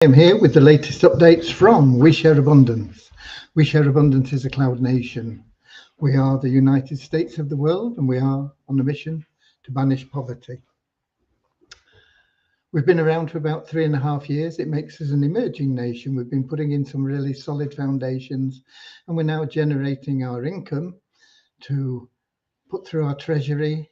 I'm here with the latest updates from We Share Abundance. We Share Abundance is a cloud nation. We are the United States of the world, and we are on a mission to banish poverty. We've been around for about 3.5 years. It makes us an emerging nation. We've been putting in some really solid foundations, and we're now generating our income to put through our treasury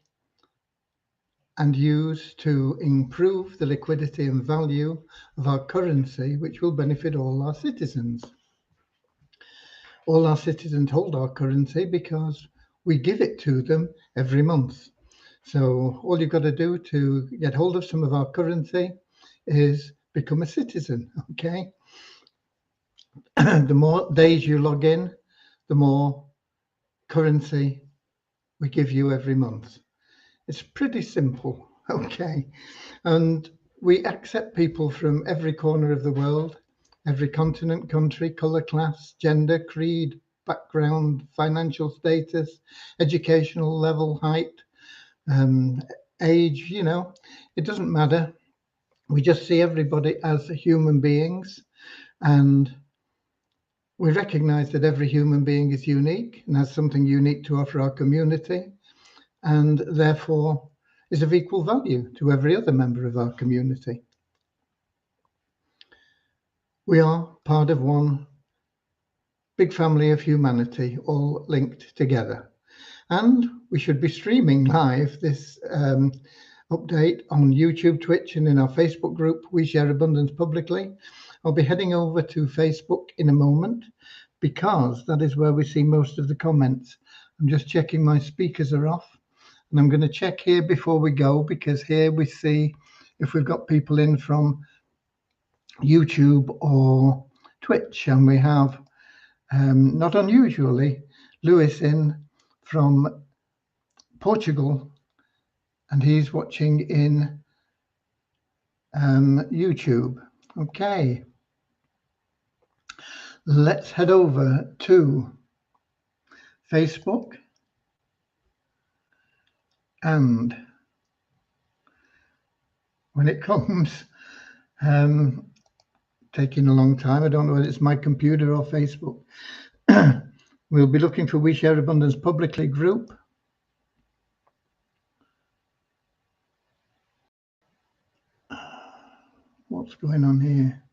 and use to improve the liquidity and value of our currency, which will benefit all our citizens. All our citizens hold our currency because we give it to them every month. So all you've got to do to get hold of some of our currency is become a citizen, okay? The more days you log in, the more currency we give you every month. It's pretty simple, okay? And we accept people from every corner of the world, every continent, country, color, class, gender, creed, background, financial status, educational level, height, age, it doesn't matter. We just see everybody as human beings, and we recognize that every human being is unique and has something unique to offer our community, and therefore is of equal value to every other member of our community. We are part of one big family of humanity, all linked together. And we should be streaming live this update on YouTube, Twitch, and in our Facebook group, We Share Abundance Publicly. I'll be heading over to Facebook in a moment because that is where we see most of the comments. I'm just checking my speakers are off. And I'm going to check here before we go, because here we see if we've got people in from YouTube or Twitch. And we have, not unusually, Lewis in from Portugal, and he's watching in YouTube. Okay. Let's head over to Facebook. And when it comes, taking a long time, I don't know whether it's my computer or Facebook. We'll be looking for We Share Abundance Publicly group. What's going on here?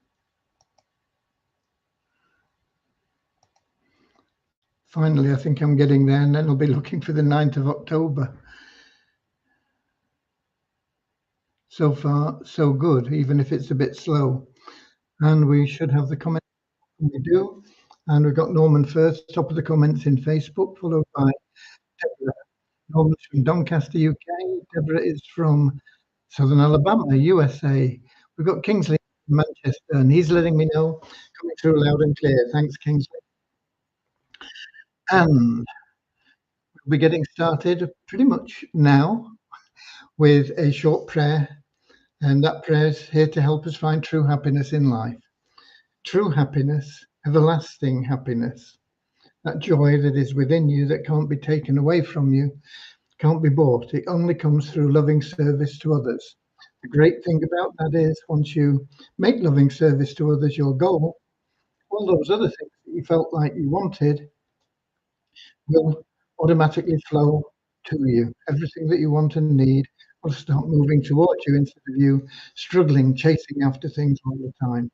Finally, I think I'm getting there, and then I'll be looking for the 9th of October. So far, so good, even if it's a bit slow. And we should have the comments. We do. And we've got Norman first, top of the comments in Facebook, followed by Deborah. Norman's from Doncaster, UK. Deborah is from Southern Alabama, USA. We've got Kingsley from Manchester, and he's letting me know, coming through loud and clear. Thanks, Kingsley. And we'll be getting started pretty much now with a short prayer. And that prayer is here to help us find true happiness in life. True happiness, everlasting happiness. That joy that is within you that can't be taken away from you, can't be bought. It only comes through loving service to others. The great thing about that is once you make loving service to others your goal, all those other things that you felt like you wanted will automatically flow to you. Everything that you want and need will start moving towards you instead of you struggling, chasing after things all the time.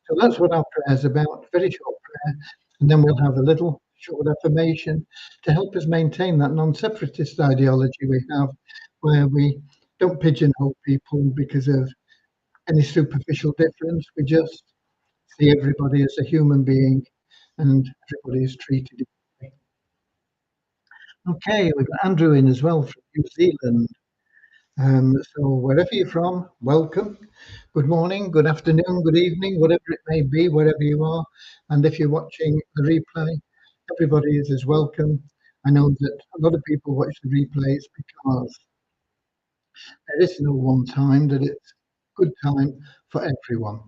So that's what our prayer is about, very short prayer. And then we'll have a little short affirmation to help us maintain that non-separatist ideology we have, where we don't pigeonhole people because of any superficial difference. We just see everybody as a human being and everybody is treated equally. Okay, we've got Andrew in as well from New Zealand. So wherever you're from, welcome. Good morning, good afternoon, good evening, whatever it may be, wherever you are. And if you're watching the replay, everybody is as welcome. I know that a lot of people watch the replays because there is no one time, that it's good time for everyone.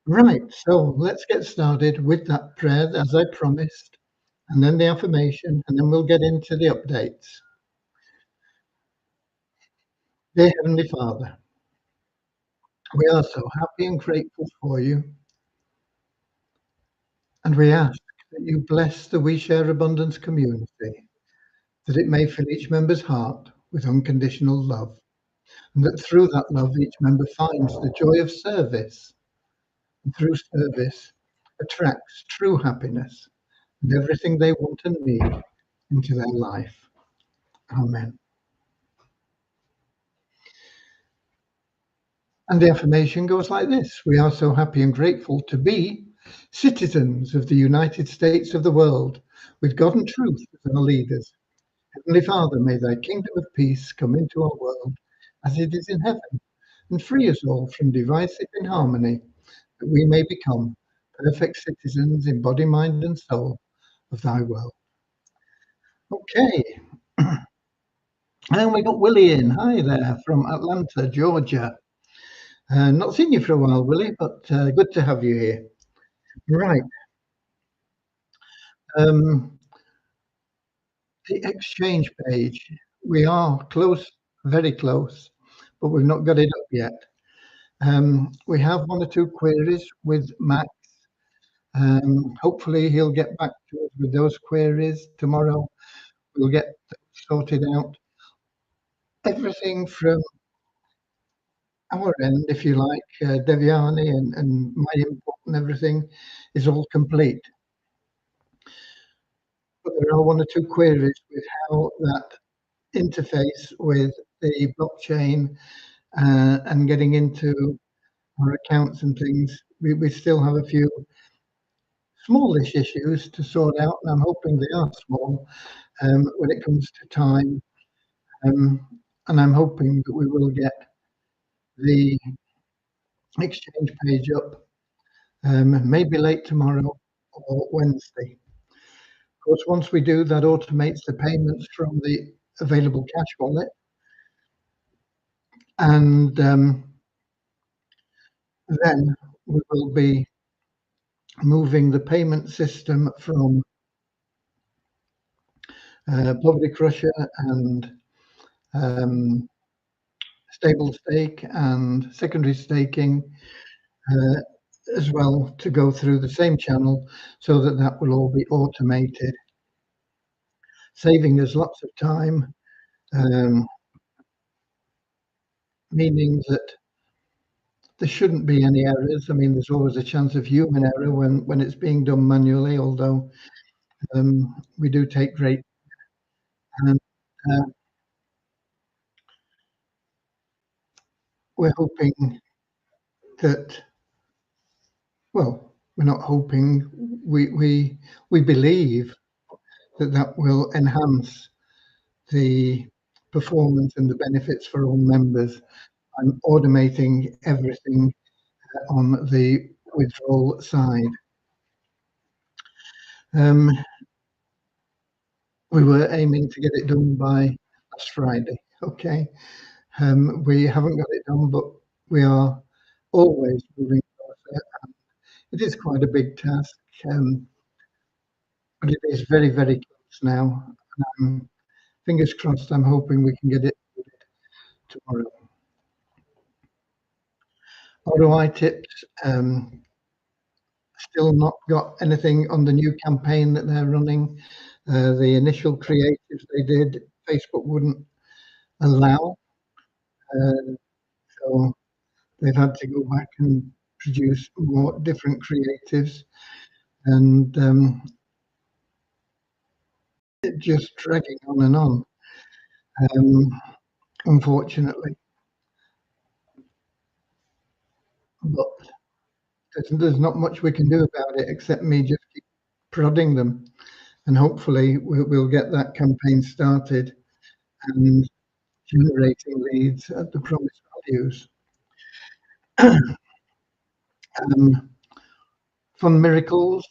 Right, so let's get started with that prayer as I promised, and then the affirmation, and then we'll get into the updates. Dear Heavenly Father, We are so happy and grateful for you, and we ask that you bless the We Share Abundance community, that it may fill each member's heart with unconditional love, and that through that love each member finds the joy of service, and through service attracts true happiness and everything they want and need into their life. Amen. And the affirmation goes like this: We are so happy and grateful to be citizens of the United States of the world, with God and truth as our leaders. Heavenly Father, may thy kingdom of peace come into our world as it is in heaven, and free us all from divisive inharmony, that we may become perfect citizens in body, mind, and soul of thy world. Okay, and we got Willie in. Hi there from Atlanta, Georgia. Not seen you for a while, Willie, but good to have you here. Right. Um, the exchange page. We are close, very close, but we've not got it up yet. We have one or two queries with Max. Hopefully he'll get back to us with those queries tomorrow. We'll get those sorted out. Everything from our end, if you like, Devyani and my input and everything is all complete. But there are one or two queries with how that interface with the blockchain and getting into our accounts and things. We still have a few smallish issues to sort out, and I'm hoping they are small when it comes to time. Um, and I'm hoping that we will get the exchange page up maybe late tomorrow or Wednesday. Of course, once we do, that automates the payments from the available cash wallet. And then we will be moving the payment system from Poverty Crusher and stable stake and secondary staking uh, as well to go through the same channel, so that that will all be automated, saving us lots of time, um, meaning that there shouldn't be any errors. I mean, there's always a chance of human error when it's being done manually, although we do take great and uh, we're hoping that, well, we're not hoping, we believe that that will enhance the performance and the benefits for all members. I'm automating everything on the withdrawal side. Um, we were aiming to get it done by last Friday. Okay. We haven't got it done, but we are always moving closer. It is quite a big task, but it is very, very close now. Fingers crossed, I'm hoping we can get it tomorrow. ROI tips, still not got anything on the new campaign that they're running. The initial creatives they did, Facebook wouldn't allow, so they've had to go back and produce more different creatives, and it just dragging on and on, unfortunately. But there's not much we can do about it except me just keep prodding them, and hopefully we'll get that campaign started and generating leads at the promised values. Fun Miracles,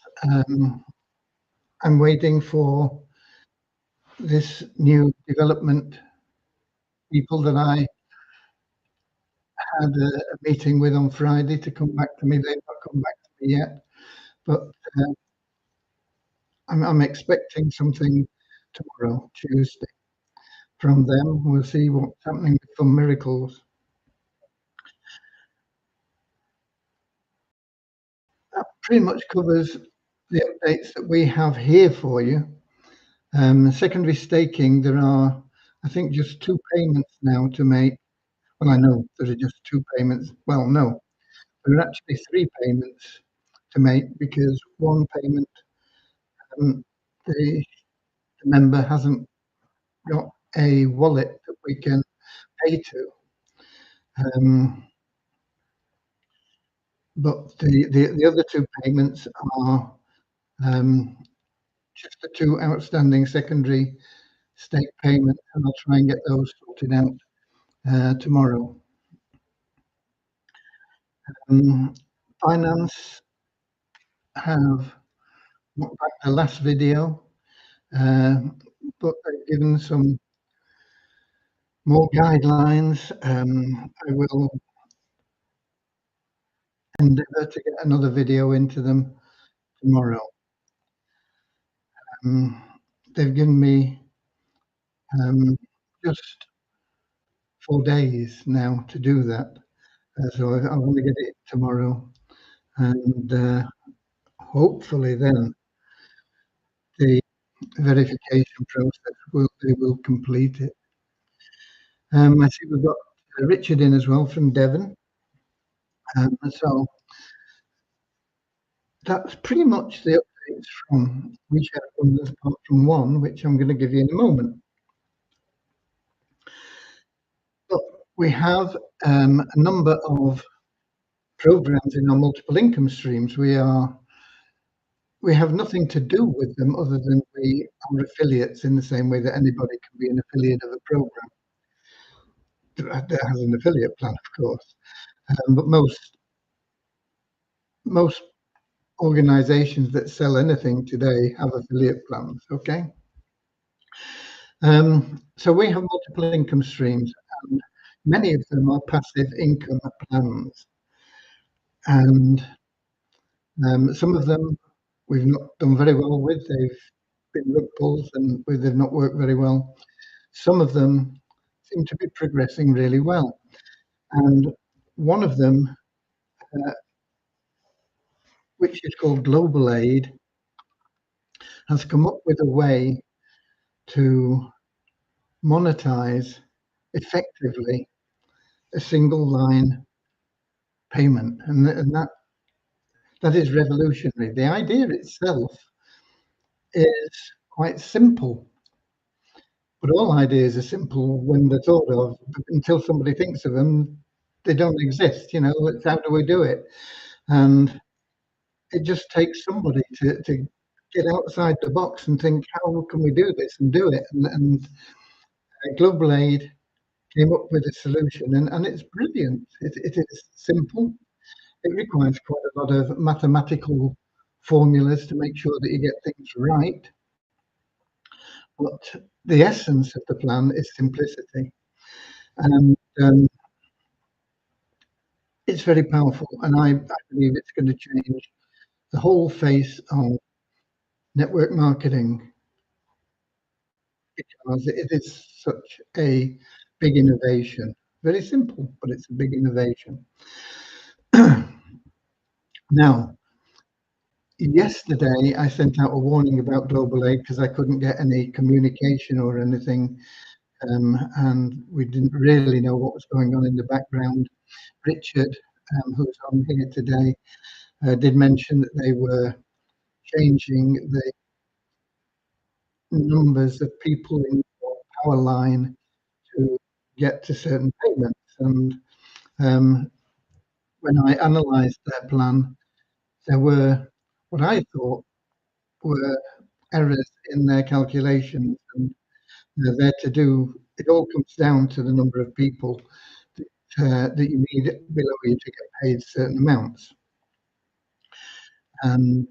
I'm waiting for this new development people that I had a meeting with on Friday to come back to me. They've not come back to me yet, but I'm expecting something tomorrow, Tuesday, from them. We'll see what's happening with Fun Miracles. pretty much covers the updates that we have here for you. Secondary staking, there are, I think, just 2 payments now to make. Well, I know there are just 2 payments. Well, no, there are actually 3 payments to make because one payment, um, the member hasn't got a wallet that we can pay to. But the other 2 payments are just the 2 outstanding secondary stake payments, and I'll try and get those sorted out tomorrow. Binance have looked back the last video, but they've given some more guidelines. I will endeavour to get another video into them tomorrow. They've given me just 4 days now to do that. So I want to get it tomorrow, and hopefully then the verification process will complete it. I see we've got Richard in as well from Devon. So that's pretty much the updates from WeChat Wonders apart from one, which I'm going to give you in a moment. But we have a number of programs in our multiple income streams. We have nothing to do with them other than we are affiliates in the same way that anybody can be an affiliate of a program that has an affiliate plan, of course. But most organizations that sell anything today have affiliate plans, okay? So we have multiple income streams, and many of them are passive income plans. And some of them we've not done very well with. They've been rug pulls and they've not worked very well. Some of them seem to be progressing really well. And one of them, which is called Global Aid, has come up with a way to monetize effectively a single line payment. And that is revolutionary. The idea itself is quite simple, but all ideas are simple when they're thought of. Until somebody thinks of them, they don't exist. You know, it's how do we do it? And it just takes somebody to get outside the box and think, how can we do this and do it? And Global Aid came up with a solution, and it's brilliant. It is simple. It requires quite a lot of mathematical formulas to make sure that you get things right. But the essence of the plan is simplicity. And it's very powerful, and I believe it's going to change the whole face of network marketing because it is such a big innovation. Very simple, but it's a big innovation. Now, yesterday I sent out a warning about Global Aid because I couldn't get any communication or anything, and we didn't really know what was going on in the background. Richard, who's on here today, did mention that they were changing the numbers of people in your power line to get to certain payments. And when I analysed their plan, there were what I thought were errors in their calculations, and they're there to do. It all comes down to the number of people that you need below you to get paid certain amounts. And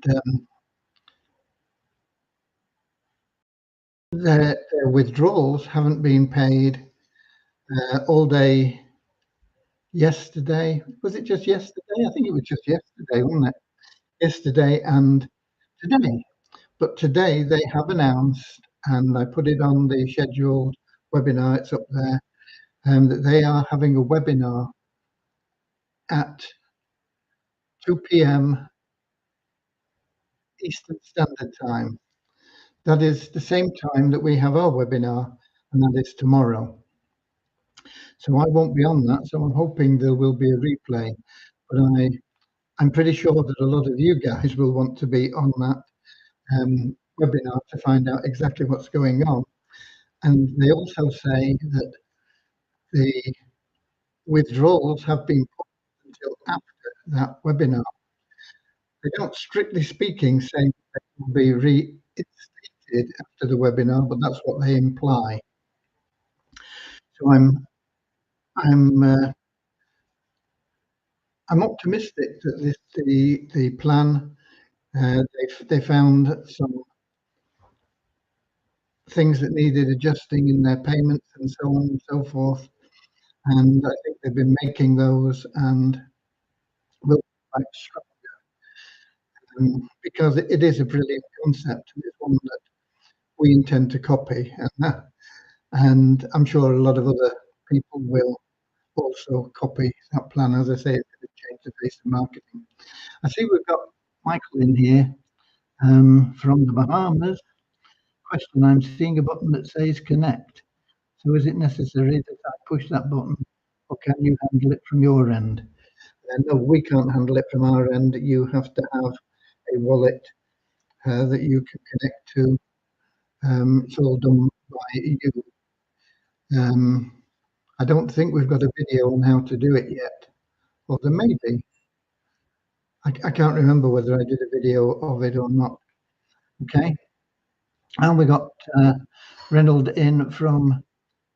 their withdrawals haven't been paid all day yesterday. Was it just yesterday? I think it was just yesterday, wasn't it? Yesterday and today. But today they have announced, and I put it on the scheduled webinar, it's up there, that they are having a webinar at 2 p.m. Eastern Standard Time. That is the same time that we have our webinar, and that is tomorrow. So I won't be on that, so I'm hoping there will be a replay. But I'm pretty sure that a lot of you guys will want to be on that webinar to find out exactly what's going on. And they also say that the withdrawals have been put until after that webinar. They don't, strictly speaking, say they will be reinstated after the webinar, but that's what they imply. So I'm optimistic that the plan, they found some things that needed adjusting in their payments and so on and so forth. And I think they've been making those and will be back strong, because it is a brilliant concept, and it's one that we intend to copy. And I'm sure a lot of other people will also copy that plan. As I say, it's going to change the face of marketing. I see we've got Michael in here from the Bahamas. Question: I'm seeing a button that says connect. So is it necessary that I push that button, or can you handle it from your end? No, we can't handle it from our end. You have to have a wallet that you can connect to. It's all done by you. I don't think we've got a video on how to do it yet. Or there may be. I can't remember whether I did a video of it or not. Okay. And we got Reynold in from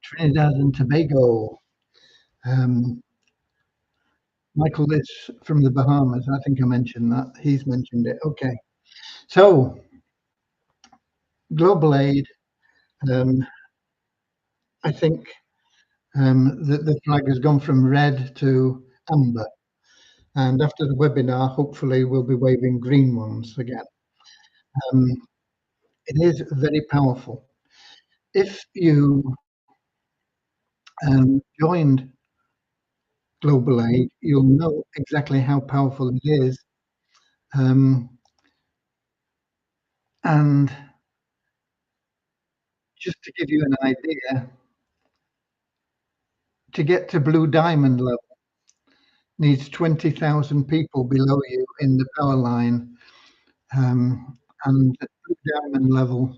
Trinidad and Tobago. Michael is from the Bahamas. I think I mentioned that. He's mentioned it. Okay. So, global aid, I think the flag has gone from red to amber. And after the webinar, hopefully we'll be waving green ones again. It is very powerful. If you joined Global Aid, you'll know exactly how powerful it is. And just to give you an idea, to get to Blue Diamond level needs 20,000 people below you in the power line. And at Blue Diamond level,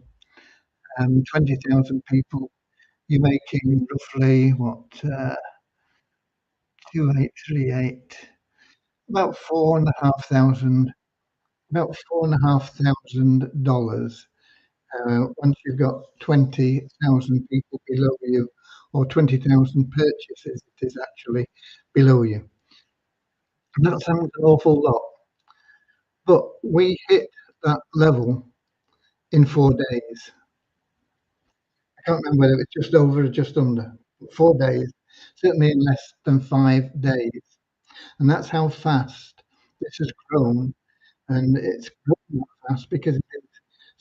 20,000 people, you're making roughly what, 2838, about $4,500. Once you've got 20,000 people below you, or 20,000 purchases, it is actually below you. And that sounds an awful lot, but we hit that level in 4 days. I can't remember whether it's just over or just under 4 days, certainly in less than 5 days. And that's how fast this has grown. And it's grown that fast because it is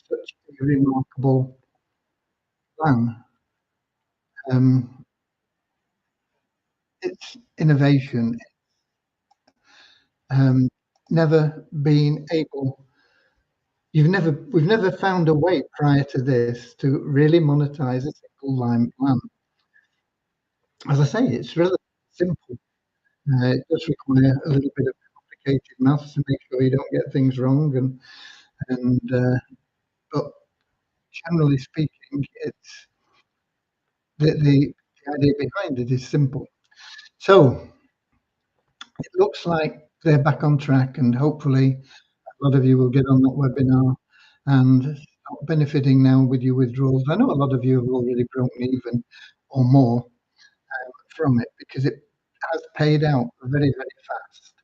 such a remarkable plan. It's innovation. Never been able. We've never found a way prior to this to really monetize a single line plan. As I say, it's relatively simple. It does require a little bit of complicated maths to make sure you don't get things wrong, but generally speaking, it's the idea behind it is simple. So it looks like they're back on track, and hopefully a lot of you will get on that webinar and start benefiting now with your withdrawals. I know a lot of you have already broken even or more from it, because it has paid out very, very fast.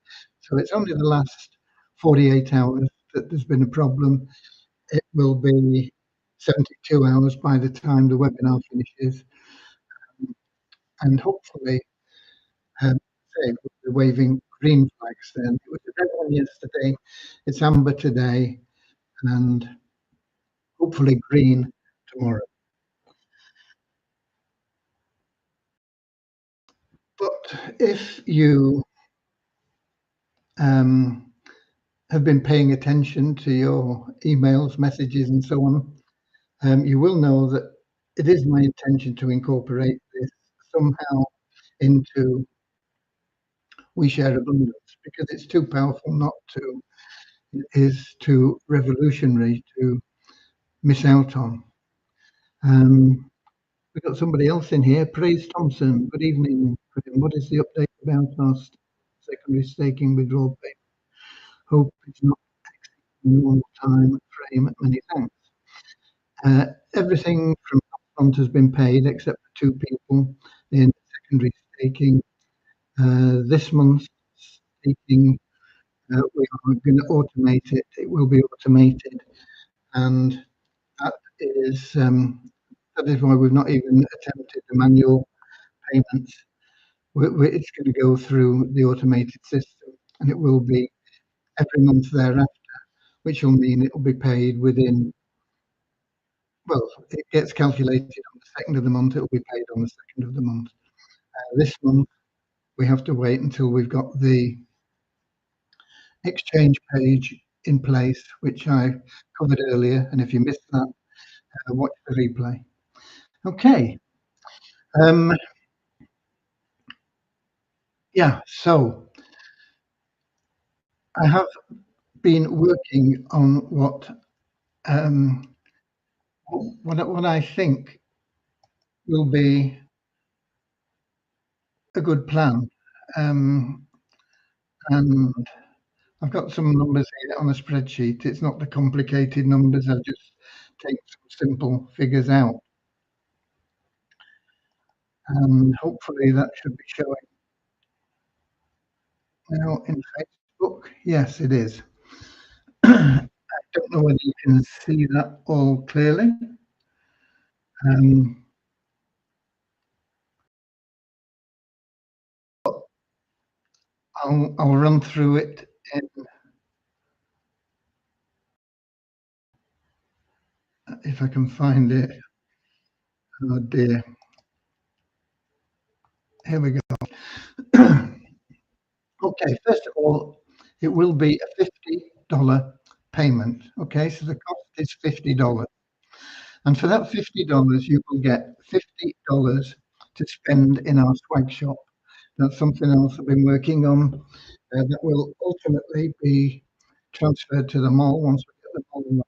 So it's only the last 48 hours that there's been a problem. It will be 72 hours by the time the webinar finishes. And hopefully, say, we'll be waving green flags then. It was a red one yesterday, it's amber today, and hopefully green tomorrow. But if you have been paying attention to your emails, messages, and so on, you will know that it is my intention to incorporate this somehow into We Share Abundance, because it's too powerful not to. It is too revolutionary to miss out on. We've got somebody else in here, Praise Thompson. Good evening. What is the update about our secondary staking withdrawal payment? Hope it's not normal time frame. Many thanks. Everything from upfront has been paid except for 2 people in secondary staking. This month's staking, we are going to automate it. It will be automated, and that is why we've not even attempted the manual payments. It's going to go through the automated system, and it will be every month thereafter, which will mean it will be paid within. Well, it gets calculated on the second of the month. It will be paid on the second of the month. This month, we have to wait until we've got the exchange page in place, which I covered earlier. And if you missed that, watch the replay. Okay. Yeah, so I have been working on what I think will be a good plan. And I've got some numbers here on a spreadsheet. It's not the complicated numbers. I've just taken some simple figures out. And hopefully that should be showing now in Facebook. Yes, it is. I don't know whether you can see that all clearly. I'll run through it if I can find it. Oh dear. Here we go. Okay, first of all, it will be a $50 payment. Okay, so the cost is $50. And for that $50, you will get $50 to spend in our swag shop. That's something else I've been working on that will ultimately be transferred to the mall once we get the mall running.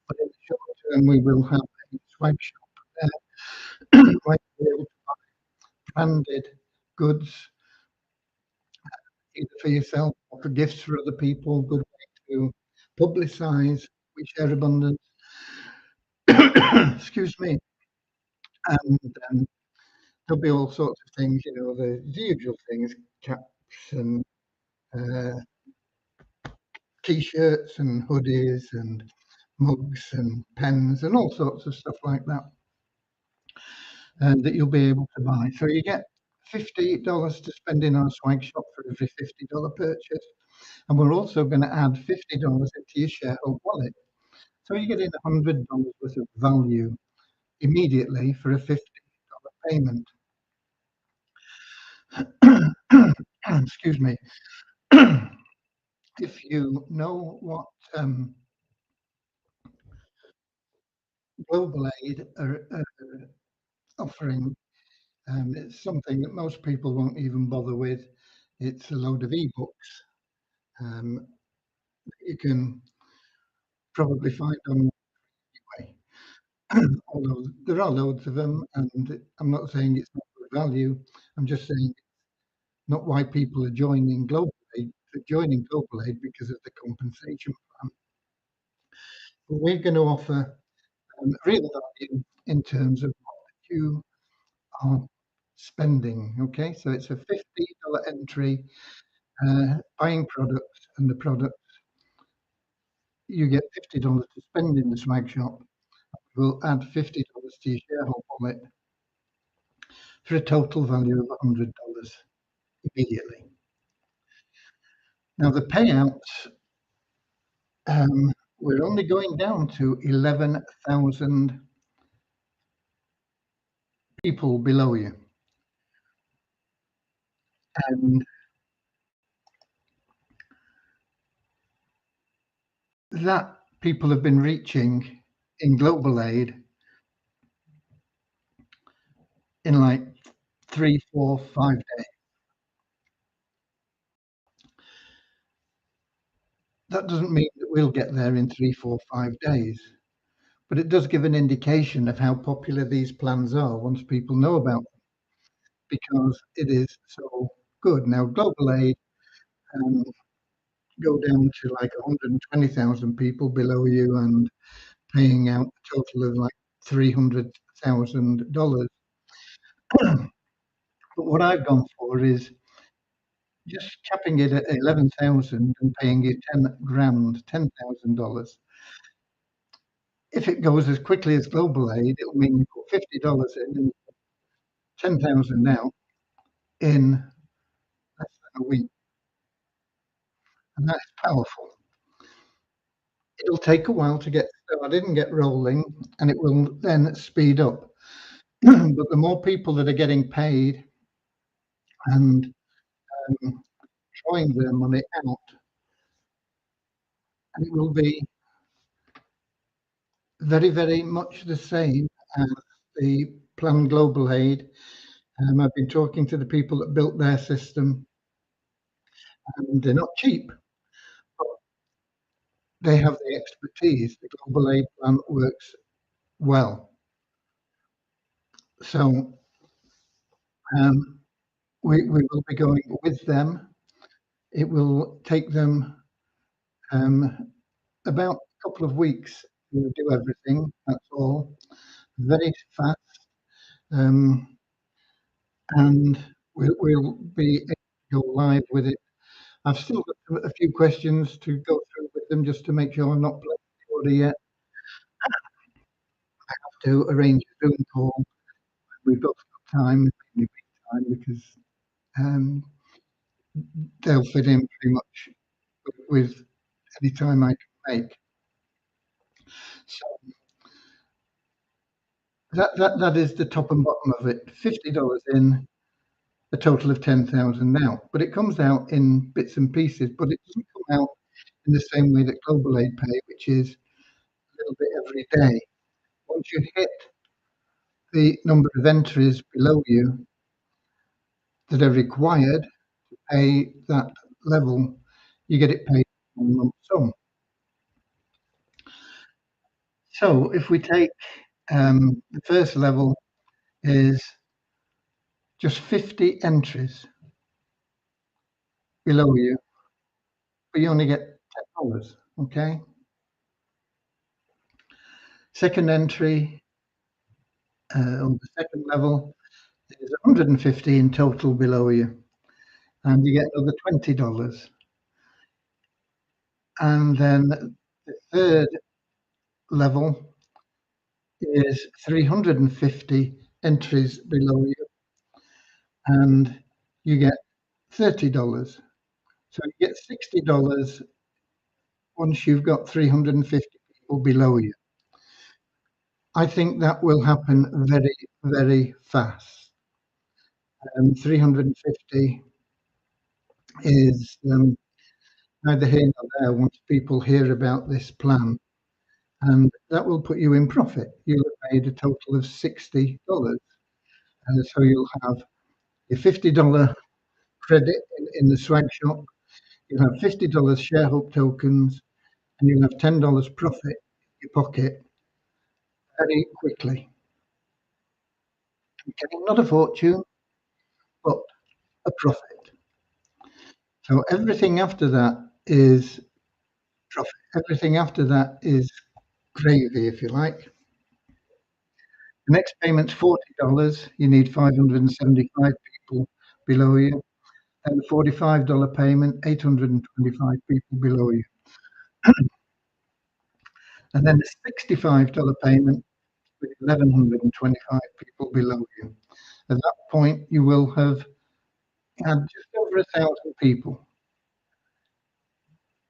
But in the short term, we will have a swag shop there where you'll be able to buy branded goods, either for yourself or for gifts for other people. Good way to publicize We Share Abundance. Excuse me. And there'll be all sorts of things, the usual things, caps and T-shirts and hoodies and mugs and pens and all sorts of stuff like that, and that you'll be able to buy. So you get $50 to spend in our swag shop for every $50 purchase. And we're also going to add $50 into your ShareHope wallet. So you're getting $100 worth of value immediately for a $50 payment. Excuse me. If you know what Global Aid are offering, it's something that most people won't even bother with. It's a load of ebooks you can probably find on anyway. Although there are loads of them, and I'm not saying it's not good value. I'm just saying not why people are joining Global Aid. They're joining Global Aid because of the compensation plan. But we're going to offer real value in terms of what you are spending. Okay, so it's a $50 entry, buying products, and the products you get $50 to spend in the swag shop. We'll add $50 to your ShareHope wallet for a total value of $100 immediately. Now the payouts, we're only going down to 11,000 people below you. And that people have been reaching in global aid in like 3, 4, 5 days. That doesn't mean that we'll get there in 3, 4, 5 days, but it does give an indication of how popular these plans are once people know about them, because it is so good. Now, global aid um, go down to like 120,000 people below you and paying out a total of like $300,000. But what I've gone for is just capping it at 11,000 and paying you 10 grand, $10,000. If it goes as quickly as global aid, it'll mean you put $50 in and 10,000 now in less than a week. And that's powerful. It'll take a while to get started and get rolling, and it will then speed up. But the more people that are getting paid and drawing their money out, and it will be very, very much the same as the planned global aid. I've been talking to the people that built their system, and they're not cheap, but they have the expertise. The global aid plan works well. So um, we will be going with them. It will take them about a couple of weeks to do everything. That's all. Very fast. Um, and we'll be able to go live with it. I've still got a few questions to go through with them just to make sure I'm not playing the order yet. To arrange a Zoom call. We've both got time, mainly big time, because um, they'll fit in pretty much with any time I can make. So that is the top and bottom of it. $50 in, a total of 10,000 now, but it comes out in bits and pieces. But it doesn't come out in the same way that global aid pay, which is a little bit every day. Once you hit the number of entries below you that are required to pay that level, you get it paid in one lump sum. So if we take the first level is just 50 entries below you, but you only get $10. Okay. Second entry on the second level is 150 in total below you, and you get another $20. And then the third level is 350 entries below you, and you get $30. So you get $60 once you've got 350 people below you. I think that will happen very, very fast. 350 is neither here nor there once people hear about this plan, and that will put you in profit. You'll have made a total of $60. So you'll have your $50 credit in the swag shop, you'll have $50 share hope tokens, and you'll have $10 profit in your pocket very quickly. Okay, not a fortune, but a profit. So everything after that is profit. Everything after that is gravy, if you like. The next payment's $40. You need 575 people below you. And the $45 payment, 825 people below you. And then the $65 payment with 1,125 people below you. At that point, you will have had just over 1,000 people.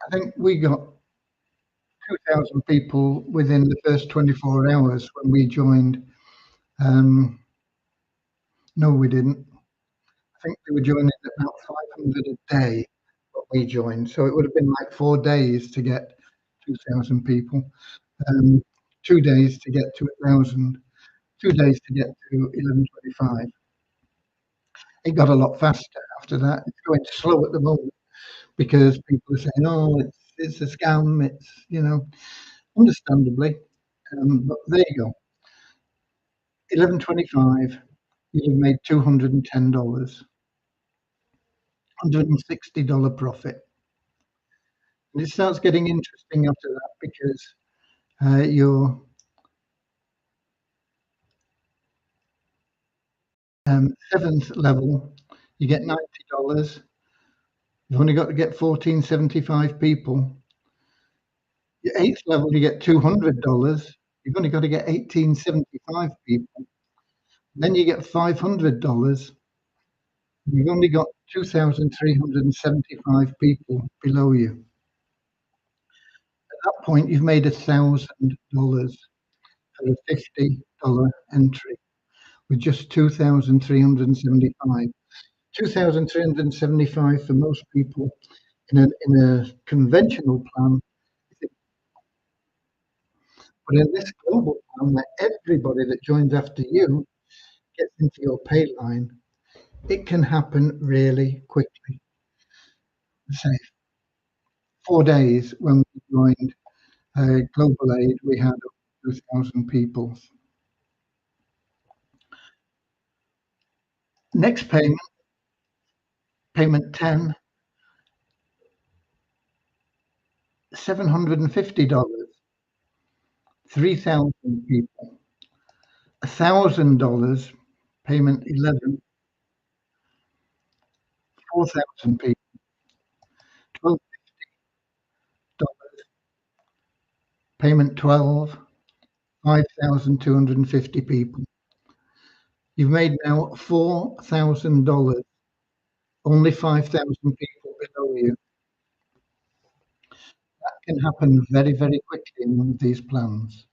I think we got 2,000 people within the first 24 hours when we joined. No, we didn't. I think we were joining at about 500 a day when we joined. So it would have been like 4 days to get 2,000 people. Um, 2 days to get to 1,000. 2 days to get to 1125. It got a lot faster after that. It's going slow at the moment because people are saying, "Oh, it's a scam." It's understandably. But there you go. 1125. You'd have made $210, $160 profit. And it starts getting interesting after that because your seventh level, you get $90. You've only got to get 1475 people. Your eighth level, you get $200. You've only got to get 1875 people. Then you get $500. You've only got 2,375 people below you. At that point, you've made $1,000 for a $50 entry with just 2,375. 2,375 for most people in a conventional plan, but in this global plan where everybody that joins after you gets into your pay line, it can happen really quickly. Say 4 days when we joined Global Aid, we had 2,000 people. Next payment 10, $750, 3,000 people. $1,000, payment 11, 4,000 people. $1,250, payment 12, 5,250 people. You've made now $4,000, only 5,000 people below you. That can happen very, very quickly in one of these plans.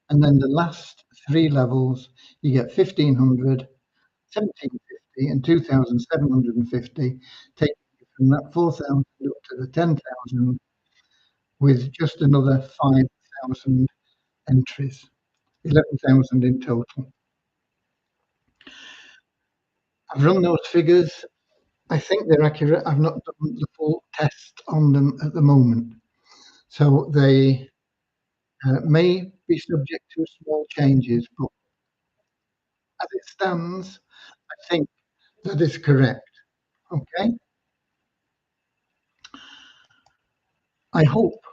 And then the last three levels, you get 1,500, 1,750, and 2,750, taking you from that 4,000 up to the 10,000 with just another 5,000 entries, 11,000 in total. I've run those figures. I think they're accurate. I've not done the full test on them at the moment. So they may be subject to small changes, but as it stands, I think that is correct. Okay. I hope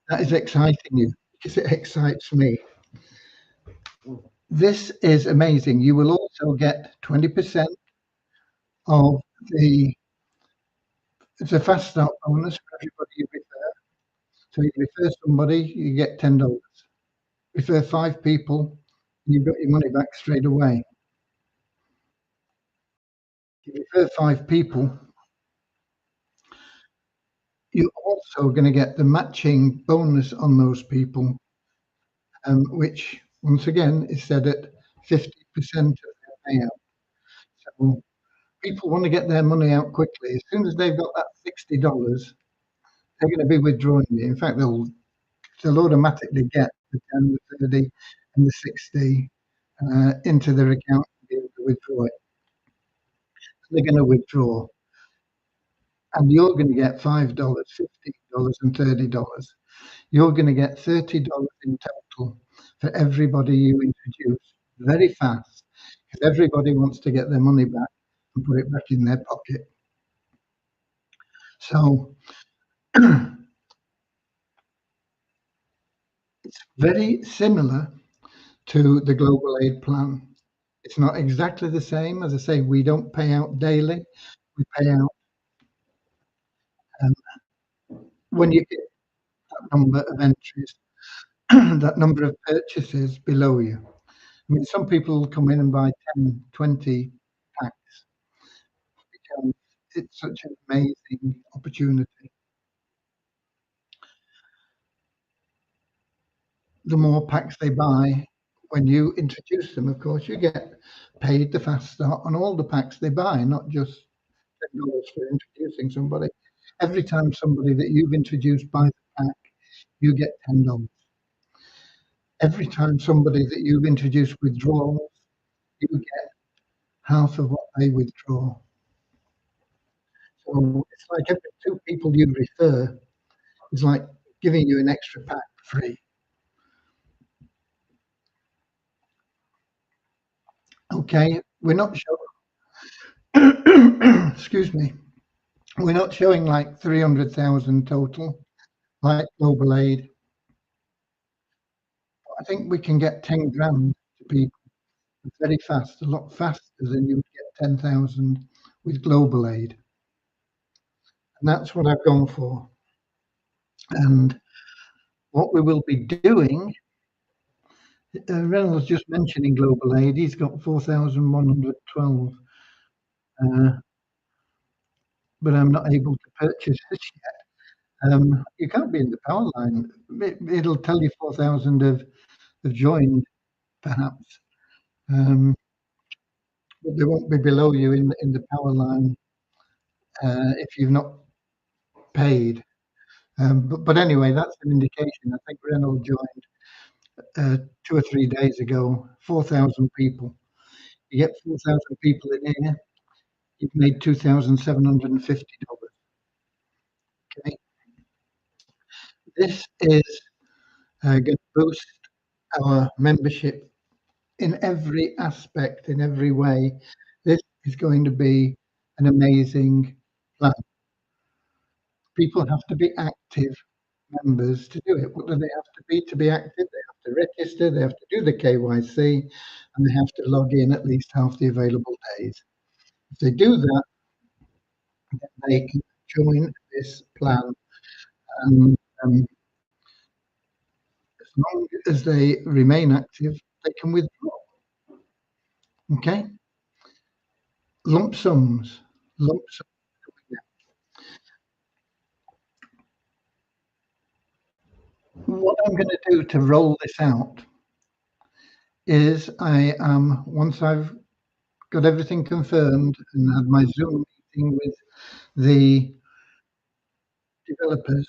that is exciting you because it excites me. This is amazing. You will also get 20% of it's a fast start bonus for everybody you refer. So you refer somebody, you get $10. Refer 5 people, you've got your money back straight away. If you refer 5 people, you're also going to get the matching bonus on those people, which once again is set at 50% of their payout. So people want to get their money out quickly. As soon as they've got that $60, they're going to be withdrawing it. In fact, they'll automatically get the 10, the 30, and the 60 into their account to be able to withdraw it. They're going to withdraw, and you're going to get $5, $15, and $30. You're going to get $30 in total for everybody you introduce very fast, because everybody wants to get their money back and put it back in their pocket. So it's very similar to the Global Aid plan. It's not exactly the same. As I say, we don't pay out daily. We pay out when you get that number of entries, that number of purchases below you. I mean, some people come in and buy 10, 20 packs because it's such an amazing opportunity. The more packs they buy, when you introduce them, of course, you get paid the fast start on all the packs they buy, not just $10 for introducing somebody. Every time somebody that you've introduced buys a pack, you get $10. Every time somebody that you've introduced withdraws, you get half of what they withdraw. So it's like every two people you refer is like giving you an extra pack free. Okay, we're not showing, excuse me, we're not showing like 300,000 total, like Global Aid. I think we can get 10 grand to people very fast, a lot faster than you would get 10,000 with Global Aid. And that's what I've gone for. And what we will be doing, Reynolds just mentioning Global Aid, he's got 4,112, but I'm not able to purchase it yet. You can't be in the power line. It'll tell you 4,000 have joined, perhaps, but they won't be below you in the power line if you've not paid. But anyway, that's an indication. I think Reynolds joined 2 or 3 days ago, 4,000 people. You get 4,000 people in here, you've made $2,750. Okay, this is going to boost our membership in every aspect, in every way. This is going to be an amazing plan. People have to be active members to do it. What do they have to be active? They have to register, they have to do the KYC, and they have to log in at least half the available days. If they do that, then they can join this plan. And as long as they remain active, they can withdraw. Okay? Lump sums. Lump sums. What I'm going to do to roll this out is once I've got everything confirmed and had my Zoom meeting with the developers,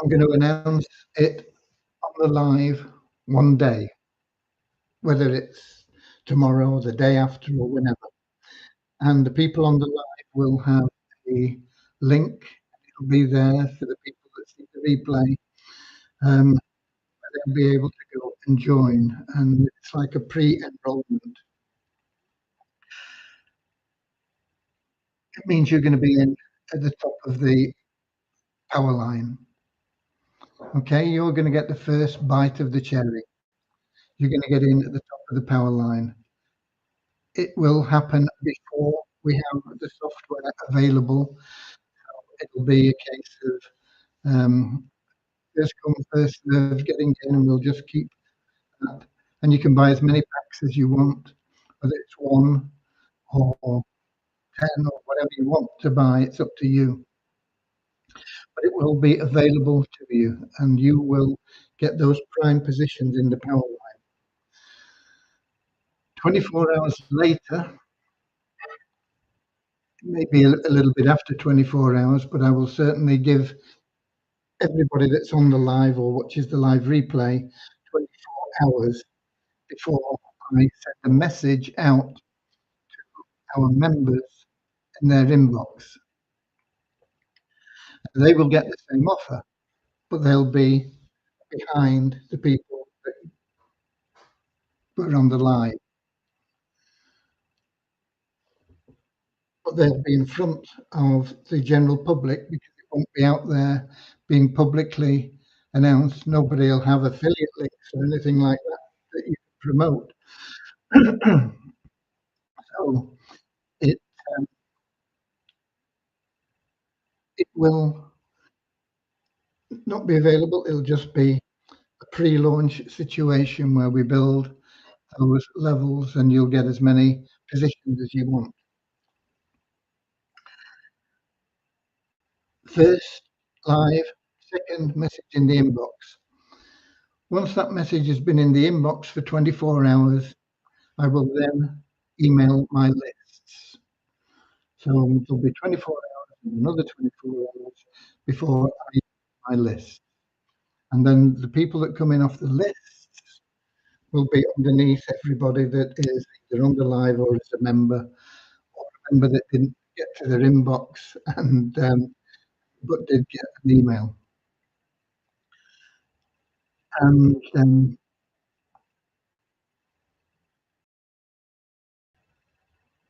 I'm going to announce it on the live one day, whether it's tomorrow or the day after or whenever. And the people on the live will have a link. It'll be there for the people that see the replay. They'll be able to go and join. And it's like a pre-enrollment. It means you're going to be in at the top of the power line. Okay, you're going to get the first bite of the cherry. You're going to get in at the top of the power line. It will happen before we have the software available. It'll be a case of first come, first serve, getting in, and we'll just keep that. And you can buy as many packs as you want, whether it's 1 or 10 or whatever you want to buy. It's up to you. But it will be available to you, and you will get those prime positions in the power line. 24 hours later, maybe a little bit after 24 hours, but I will certainly give everybody that's on the live or watches the live replay 24 hours before I send a message out to our members in their inbox. They will get the same offer, but they'll be behind the people that were on the live. But they'll be in front of the general public because it won't be out there being publicly announced. Nobody will have affiliate links or anything like that that you can promote. So it will not be available. It'll just be a pre-launch situation where we build those levels and you'll get as many positions as you want. First live, second message in the inbox. Once that message has been in the inbox for 24 hours, I will then email my lists. So there'll be 24 hours, another 24 hours, before I my list. And then the people that come in off the list will be underneath everybody that is either on the live or is a member, or a member that didn't get to their inbox and but did get an email. And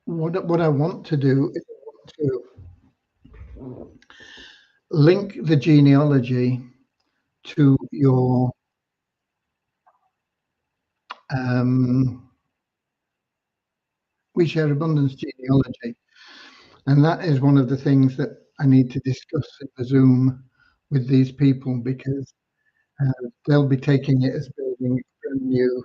what I want to do is I want to link the genealogy to your We Share Abundance genealogy. And that is one of the things that I need to discuss in the Zoom with these people, because they'll be taking it as building a brand new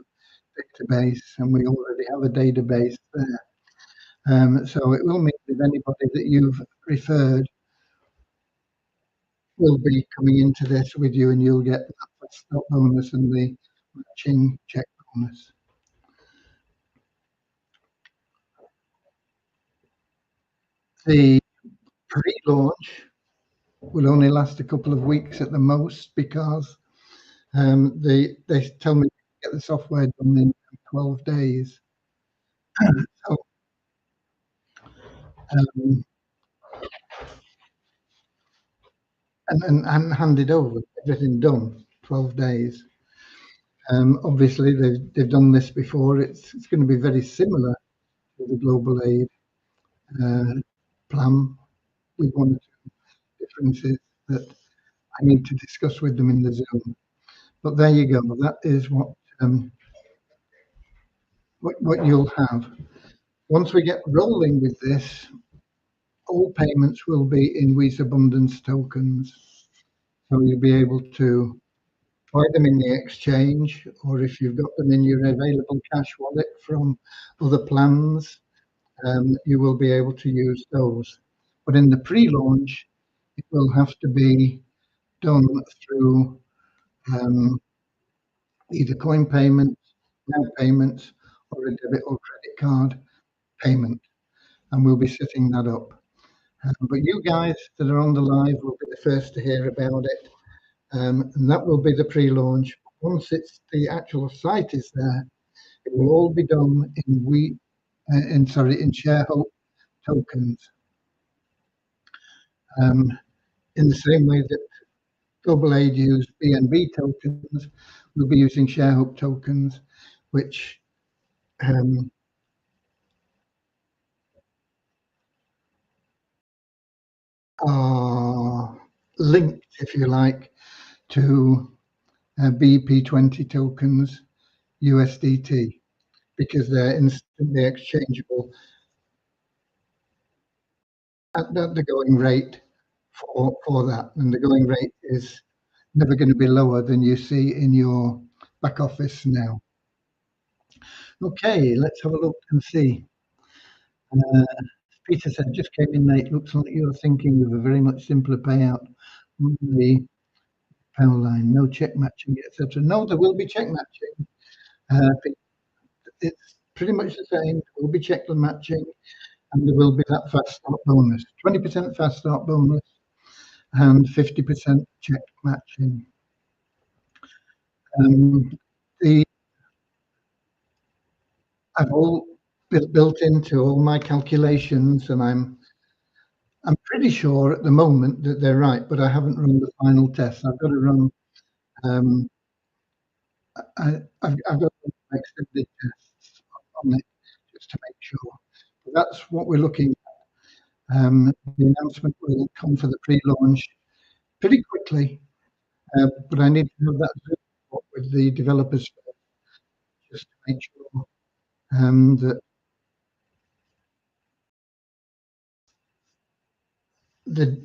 database, and we already have a database there. So it will mean that anybody that you've referred will be coming into this with you, and you'll get that fast start bonus and the matching check bonus. The pre-launch will only last a couple of weeks at the most, because they tell me to get the software done in 12 days. So, and handed over, everything done, 12 days. Obviously, they've done this before. It's going to be very similar to the global aid plan, with one or two differences that I need to discuss with them in the Zoom. But there you go. That is what you'll have. Once we get rolling with this, all payments will be in Wheat Abundance tokens. So you'll be able to buy them in the exchange, or if you've got them in your available cash wallet from other plans, you will be able to use those. But in the pre-launch, it will have to be done through either coin payments, now payments, or a debit or credit card payment, and we'll be setting that up. But you guys that are on the live will be the first to hear about it, and that will be the pre-launch. Once it's the actual site is there, it will all be done in in ShareHope tokens, in the same way that Global Aid used BNB tokens. We'll be using ShareHope tokens, which are linked, if you like, to BP20 tokens USDT, because they're instantly exchangeable at the going rate for that. And the going rate is never going to be lower than you see in your back office now. Okay, let's have a look and see. Peter said, just came in late. Looks like you're thinking of a very much simpler payout on the power line. No check matching, etc. No, there will be check matching. It's pretty much the same. There will be check matching, and there will be that fast start bonus. 20% fast start bonus and 50% check matching. I've all built into all my calculations, and I'm pretty sure at the moment that they're right, but I haven't run the final test. I've got to run. I've got to run extended tests on it just to make sure. But that's what we're looking at. The announcement will come for the pre-launch pretty quickly, but I need to have that Zoom with the developers first, just to make sure that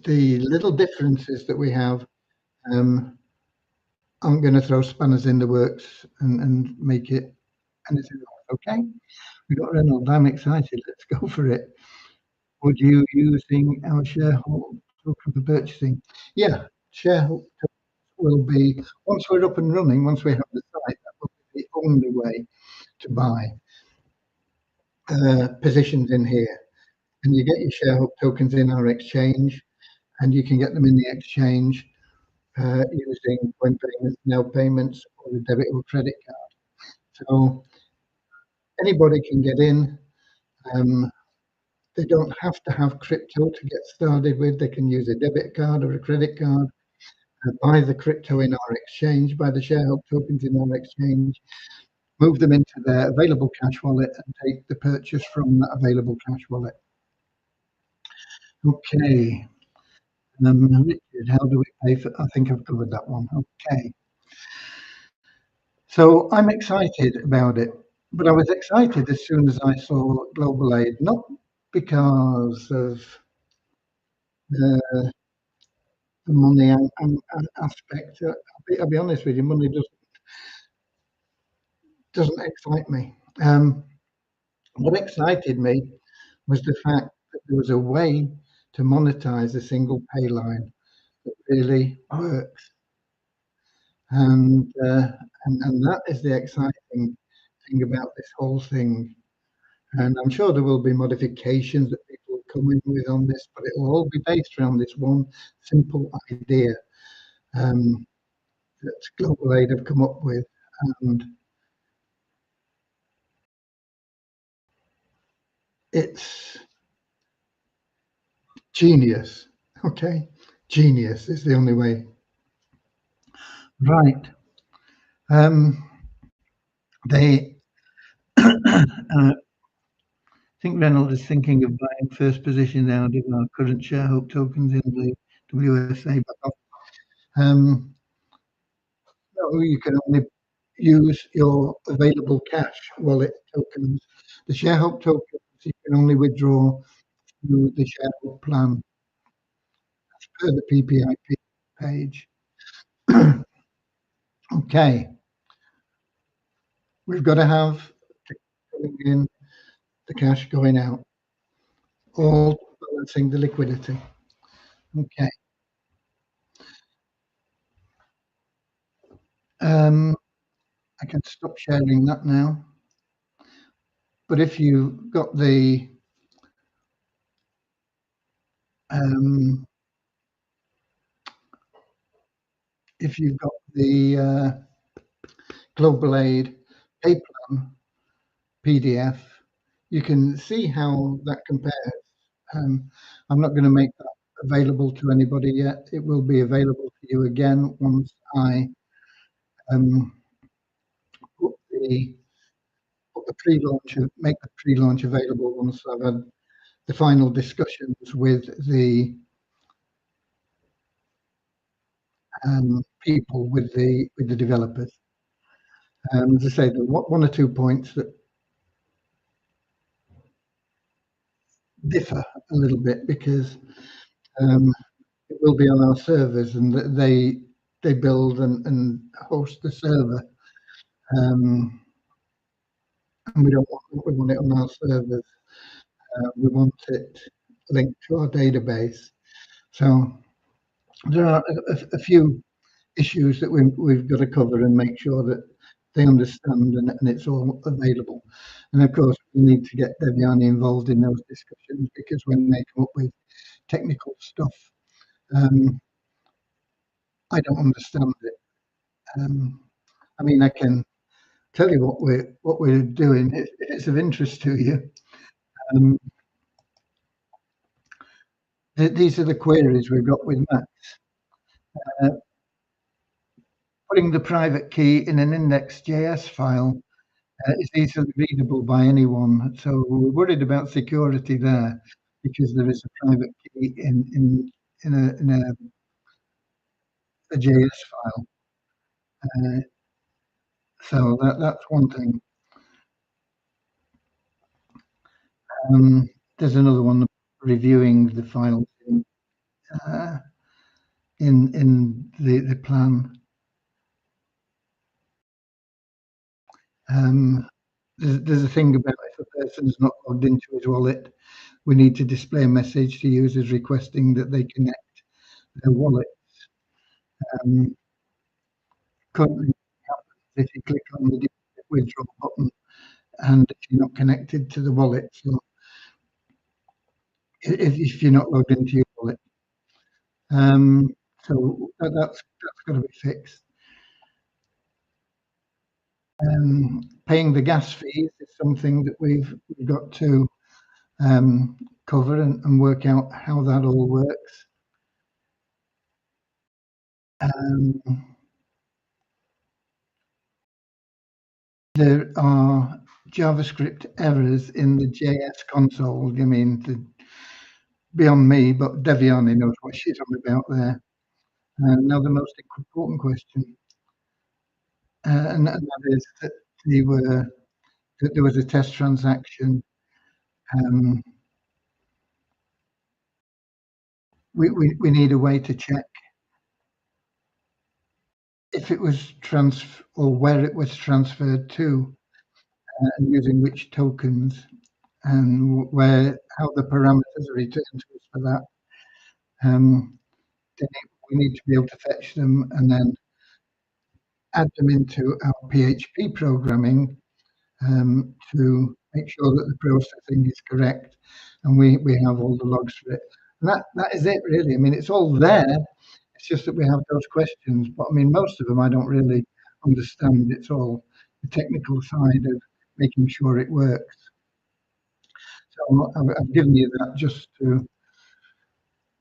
the little differences that we have aren't going to throw spanners in the works and make it anything else. Okay, we got Reynolds. I'm excited. Let's go for it. Would you using our shareholder token for purchasing? Yeah, shareholder will be, once we're up and running, once we have the site, that will be the only way to buy positions in here. And you get your shareholder tokens in our exchange, and you can get them in the exchange using when payments, now payments, or a debit or credit card. So anybody can get in. They don't have to have crypto to get started with. They can use a debit card or a credit card, buy the crypto in our exchange, buy the ShareHub tokens in our exchange, move them into their available cash wallet, and take the purchase from that available cash wallet. Okay. Richard, how do we pay for? I think I've covered that one. Okay. So I'm excited about it, but I was excited as soon as I saw Global Aid, not because of the money aspect. I'll be honest with you, money doesn't excite me. What excited me was the fact that there was a way to monetize a single pay line that really works, and that is the exciting thing about this whole thing. And I'm sure there will be modifications that people will come in with on this, but it will all be based around this one simple idea that Global Aid have come up with, and it's genius. Okay, genius is the only way. Right. They, I think Reynolds is thinking of buying first position out of our current ShareHub tokens in the WSA. But no, you can only use your available cash wallet tokens. The ShareHub tokens you can only withdraw through the ShareHub plan as per the PPIP page. Okay, we've got to have the coming in, the cash going out, all balancing the liquidity. Okay. I can stop sharing that now. But if you've got the Global Aid pay plan PDF, you can see how that compares. I'm not going to make that available to anybody yet. It will be available to you again once I put the pre-launch, make the pre-launch available once I've had the final discussions with the people, with the developers. As I say, there are one or two points that differ a little bit because it will be on our servers, and they build and host the server, and we don't want it on our servers. We want it linked to our database. So there are a few issues that we've got to cover and make sure that they understand and it's all available. And of course, we need to get Devyani involved in those discussions, because when they come up with technical stuff, I don't understand it. I mean, I can tell you what we're doing if it's of interest to you. These are the queries we've got with Max. Putting the private key in an index.js file is easily readable by anyone. So we're worried about security there, because there is a private key in a JS file. So that's one thing. There's another one, reviewing the files in the plan. There's a thing about if a person's not logged into his wallet, we need to display a message to users requesting that they connect their wallets. Currently, if you click on the withdraw button and if you're not connected to the wallet, so if you're not logged into your wallet, Um, so that's got to be fixed. Paying the gas fees is something that we've got to um, cover and work out how that all works. Um, there are JavaScript errors in the JS console. I mean, beyond me, but Deviani knows what she's on about there. And now the most important question, and that is that they were that there was a test transaction. Um, we need a way to check if it was or where it was transferred to, and using which tokens, and where how the parameters are returned to us for that. Um, we need to be able to fetch them and then add them into our PHP programming to make sure that the processing is correct, and we have all the logs for it. And that is it really. I mean, it's all there. It's just that we have those questions, but I mean, most of them I don't really understand. It's all the technical side of making sure it works. So I've given you that just to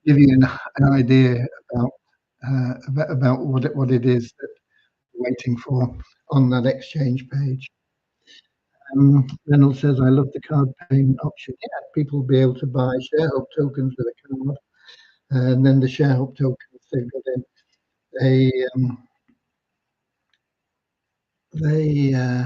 give you an idea about what it is that we're waiting for on that exchange page. Reynolds says, "I love the card payment option." Yeah, people will be able to buy ShareHub tokens with a card, and then the ShareHub tokens they've got in, they they uh,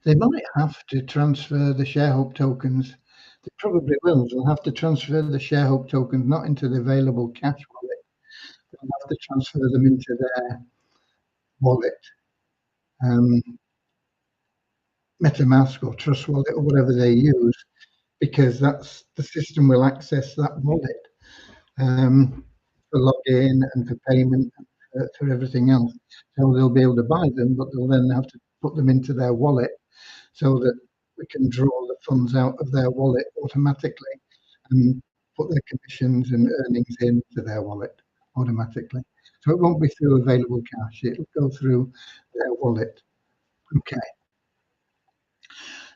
they might have to transfer the ShareHub tokens. They probably will. They'll have to transfer the ShareHub tokens not into the available cash wallet. They'll have to transfer them into their wallet, um, MetaMask or Trust Wallet or whatever they use, because that's the system will access that wallet. For login and for payment and for everything else. So they'll be able to buy them, but they'll then have to put them into their wallet so that we can draw the funds out of their wallet automatically and put their commissions and earnings into their wallet automatically. So it won't be through available cash, it'll go through their wallet. Okay.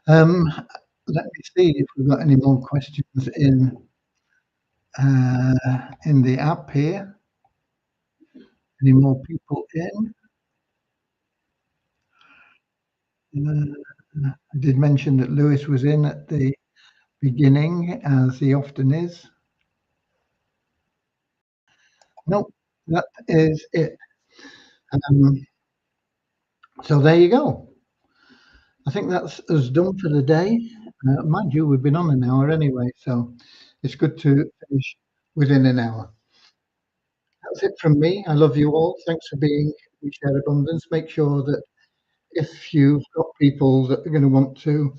Um, let me see if we've got any more questions in the app here. Any more people in? I did mention that Lewis was in at the beginning, as he often is. Nope, that is it. Um, so there you go. I think that's us done for the day. Mind you, we've been on an hour anyway, so it's good to finish within an hour. That's it from me. I love you all. Thanks for being We Share Abundance. Make sure that if you've got people that are going to want to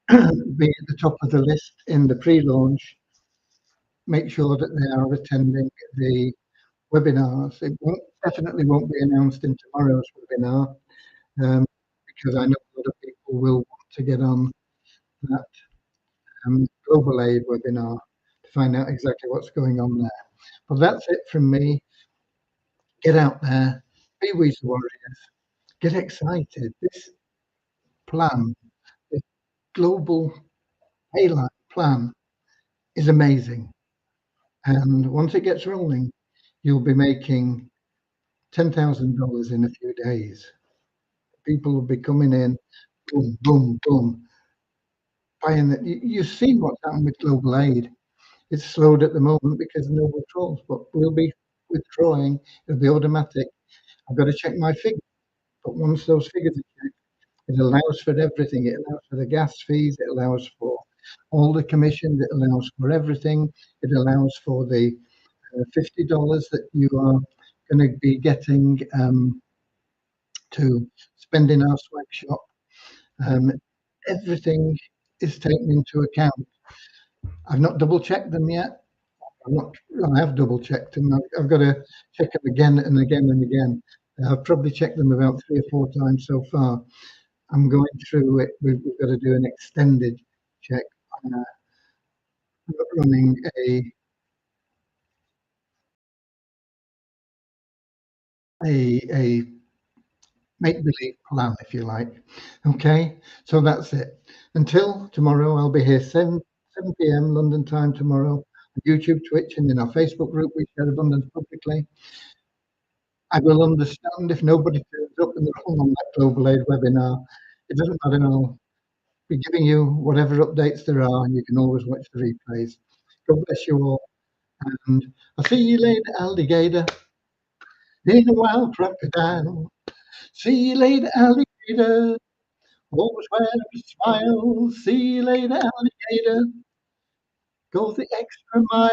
be at the top of the list in the pre-launch, make sure that they are attending the webinars. It definitely won't be announced in tomorrow's webinar, because I know a lot of people will want to get on that Global Aid webinar to find out exactly what's going on there. But that's it from me. Get out there, be with the warriors, get excited. This plan, this global payline plan is amazing. And once it gets rolling, you'll be making $10,000 in a few days. People will be coming in, boom, boom, boom, buying it. You've seen what's happened with global aid. It's slowed at the moment because of no withdrawals, but we'll be withdrawing. It'll be automatic. I've got to check my figures, but once those figures are checked, it allows for everything. It allows for the gas fees. It allows for all the commissions. It allows for everything. It allows for the $50 that you are going to be getting to spend in our swag shop. Everything is taken into account. I've not double checked them yet. I have double checked them. I've got to check them again and again and again. I've probably checked them about 3 or 4 times so far. I'm going through it. We've got to do an extended check. Running a a make-believe plan, if you like. Okay? So that's it. Until tomorrow, I'll be here 7 p.m. London time tomorrow on YouTube, Twitch, and in our Facebook group, We Share Abundance Publicly. I will understand if nobody turns up and they're on that Global Aid webinar. It doesn't matter. I'll be giving you whatever updates there are, and you can always watch the replays. God bless you all, and I'll see you later, alligator, in a wild crocodile. See you later, alligator. Always wear a smile. See you later, alligator. Go the extra mile.